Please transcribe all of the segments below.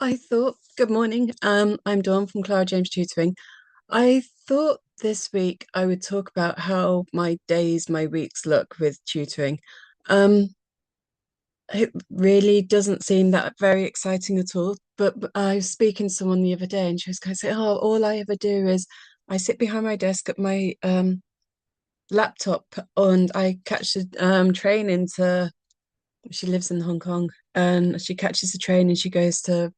I thought, good morning. I'm Dawn from Clara James Tutoring. I thought this week I would talk about how my days, my weeks look with tutoring. Um, it really doesn't seem that very exciting at all. But I was speaking to someone the other day, and she was kind of saying, "Oh, all I ever do is I sit behind my desk at my laptop, and I catch the train into." She lives in Hong Kong, and she catches the train and she goes to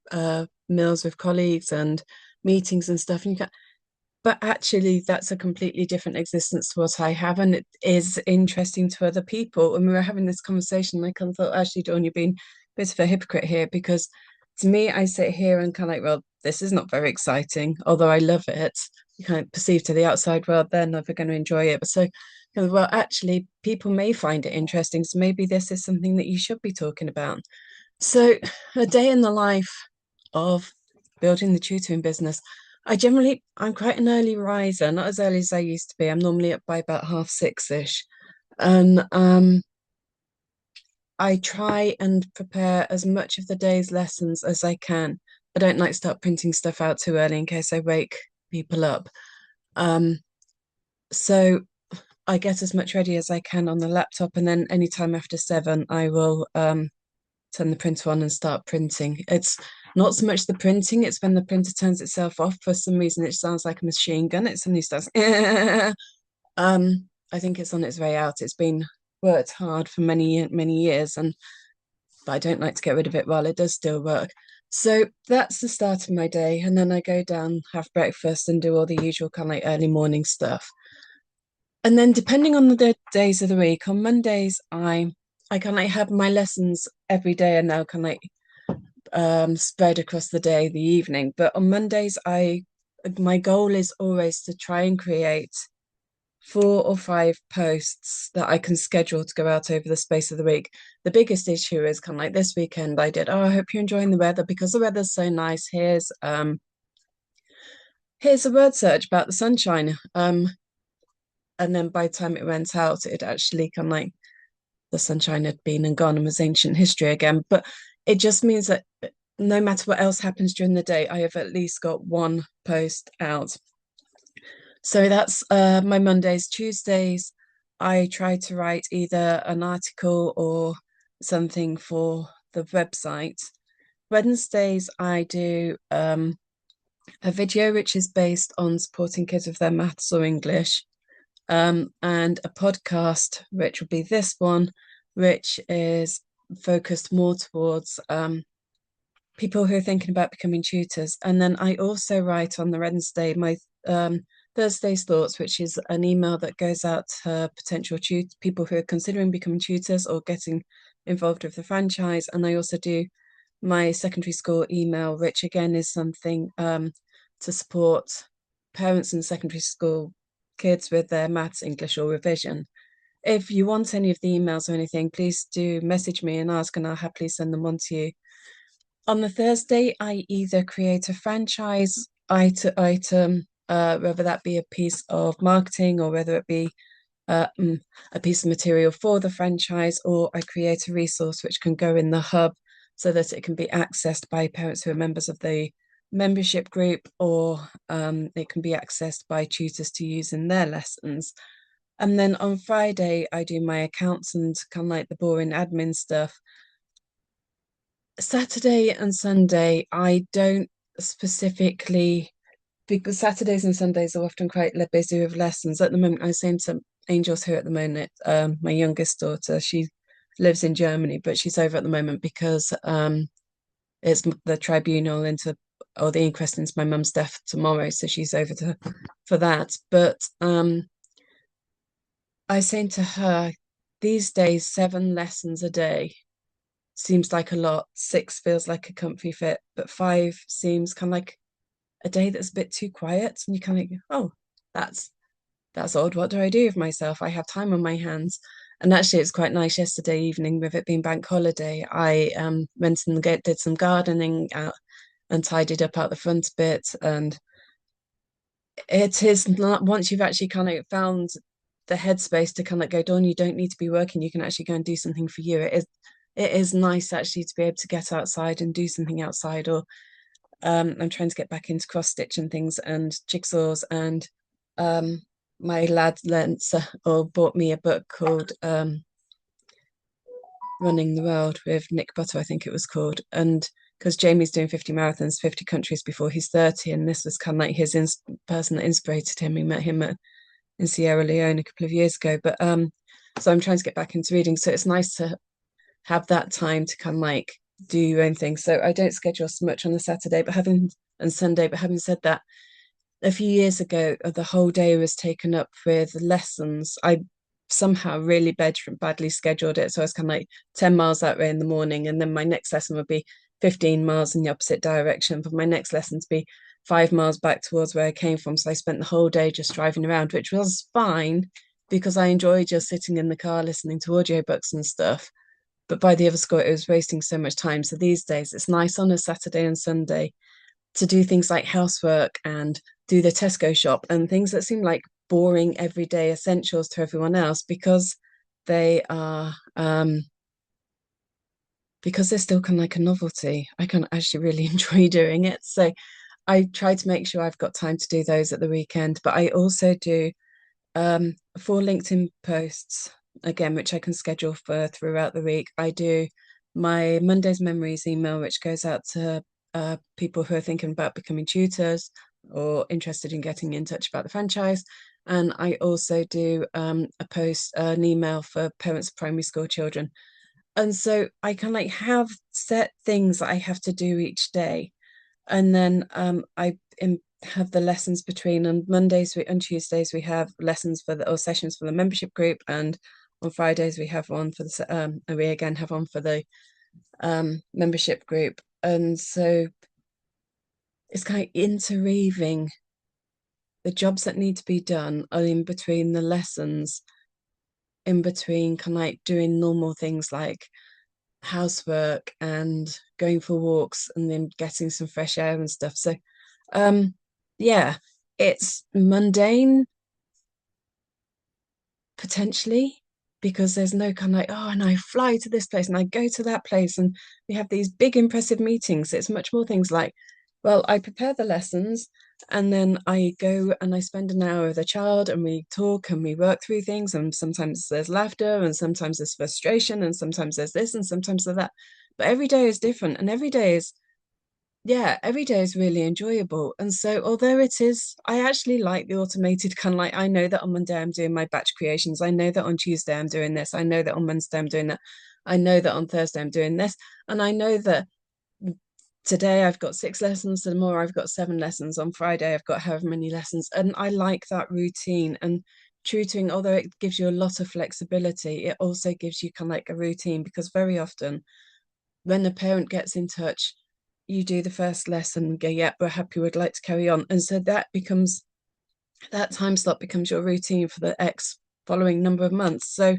meals with colleagues and meetings and stuff. And but actually, that's a completely different existence to what I have, and it is interesting to other people. And we were having this conversation, like I thought, actually, Dawn, you've been a bit of a hypocrite here because to me, I sit here and kind of like, well, this is not very exciting, although I love it. You kind of perceive to the outside world, they're never going to enjoy it. But so, well, actually, people may find it interesting. So maybe this is something that you should be talking about. So, a day in the life of building the tutoring business. I'm quite an early riser, not as early as I used to be. I'm normally up by about 6:30-ish. And I try and prepare as much of the day's lessons as I can. I don't like start printing stuff out too early in case I wake people up. Um, so I get as much ready as I can on the laptop, and then anytime after 7, I will turn the printer on and start printing. It's not so much the printing, it's when the printer turns itself off. For some reason, it sounds like a machine gun. It suddenly starts. I think it's on its way out. It's been worked hard for many years, and but I don't like to get rid of it while it does still work. So that's the start of my day, and then I go down, have breakfast, and do all the usual kind of like early morning stuff. And then depending on the days of the week, on Mondays I kind of like have my lessons every day and now kind of like spread across the day, the evening. But on Mondays, I my goal is always to try and create 4 or 5 posts that I can schedule to go out over the space of the week. The biggest issue is kind of like this weekend I did, oh, I hope you're enjoying the weather because the weather's so nice. Here's a word search about the sunshine. And then by the time it went out, it actually kind of like the sunshine had been and gone and was ancient history again. But it just means that no matter what else happens during the day, I have at least got one post out. So that's my Mondays. Tuesdays, I try to write either an article or something for the website. Wednesdays, I do a video which is based on supporting kids with their maths or English, and a podcast, which will be this one, which is focused more towards people who are thinking about becoming tutors. And then I also write on the Wednesday my Thursday's Thoughts, which is an email that goes out to potential people who are considering becoming tutors or getting involved with the franchise. And I also do my secondary school email, which again is something to support parents in secondary school kids with their maths, English, or revision. If you want any of the emails or anything, please do message me and ask, and I'll happily send them on to you. On the Thursday, I either create a franchise item, whether that be a piece of marketing or whether it be a piece of material for the franchise, or I create a resource which can go in the hub so that it can be accessed by parents who are members of the membership group, or it can be accessed by tutors to use in their lessons. And then on Friday, I do my accounts and kind of like the boring admin stuff. Saturday and Sunday, I don't specifically, because Saturdays and Sundays are often quite busy with lessons. At the moment, I'm seeing some angels here at the moment. My youngest daughter, she lives in Germany, but she's over at the moment because it's the tribunal into or the inquest into my mum's death tomorrow, so she's over to for that. But I was saying to her, these days, 7 lessons a day seems like a lot. 6 feels like a comfy fit, but 5 seems kind of like a day that's a bit too quiet. And you kind of go, oh, that's that's odd. What do I do with myself? I have time on my hands. And actually, it's quite nice yesterday evening with it being bank holiday. I went and did some gardening out and tidied up out the front bit. And it is not, once you've actually kind of found the headspace to kind of go, Dawn, you don't need to be working. You can actually go and do something for you. It is nice actually to be able to get outside and do something outside, or I'm trying to get back into cross stitch and things and jigsaws, and um my lad lent or bought me a book called Running the World with Nick Butter, I think it was called. And because Jamie's doing 50 marathons, 50 countries before he's 30, and this was kind of like his person that inspired him. We met him in Sierra Leone a couple of years ago. But so I'm trying to get back into reading. So it's nice to have that time to kind of like do your own thing. So I don't schedule so much on a Saturday, but having and Sunday. But having said that, a few years ago, the whole day was taken up with lessons. I somehow really badly scheduled it. So I was kind of like 10 miles that way in the morning. And then my next lesson would be 15 miles in the opposite direction. For my next lesson to be 5 miles back towards where I came from. So I spent the whole day just driving around, which was fine because I enjoy just sitting in the car listening to audiobooks and stuff. But by the other school, it was wasting so much time. So these days, it's nice on a Saturday and Sunday to do things like housework and do the Tesco shop and things that seem like boring everyday essentials to everyone else they are because they're still kind of like a novelty. I can actually really enjoy doing it. So I try to make sure I've got time to do those at the weekend. But I also do 4 LinkedIn posts again, which I can schedule for throughout the week. I do my Monday's Memories email, which goes out to people who are thinking about becoming tutors or interested in getting in touch about the franchise. And I also do an email for parents of primary school children. And so I can like have set things that I have to do each day. And then have the lessons between on Mondays and Tuesdays we have lessons for the or sessions for the membership group, and on Fridays we have one for the and we again have one for the membership group. And so it's kind of interweaving the jobs that need to be done are in between the lessons, in between kind of like doing normal things like housework and going for walks and then getting some fresh air and stuff. So yeah, it's mundane potentially because there's no kind of like, oh, and I fly to this place and I go to that place and we have these big impressive meetings. It's much more things like, well, I prepare the lessons and then I go and I spend an hour with a child and we talk and we work through things, and sometimes there's laughter and sometimes there's frustration and sometimes there's this and sometimes there's that. But every day is different and every day is yeah, every day is really enjoyable. And so, although it is, I actually like the automated kind of like, I know that on Monday I'm doing my batch creations. I know that on Tuesday I'm doing this. I know that on Wednesday I'm doing that. I know that on Thursday I'm doing this. And I know that today I've got 6 lessons, tomorrow I've got 7 lessons, on Friday I've got however many lessons. And I like that routine. And tutoring, although it gives you a lot of flexibility, it also gives you kind of like a routine because very often when the parent gets in touch, you do the first lesson and go, yeah, we're happy, we'd like to carry on. And so that time slot becomes your routine for the X following number of months. So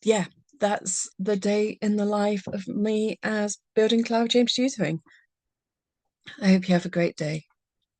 yeah, that's the day in the life of me as building Clara James Tutoring. I hope you have a great day.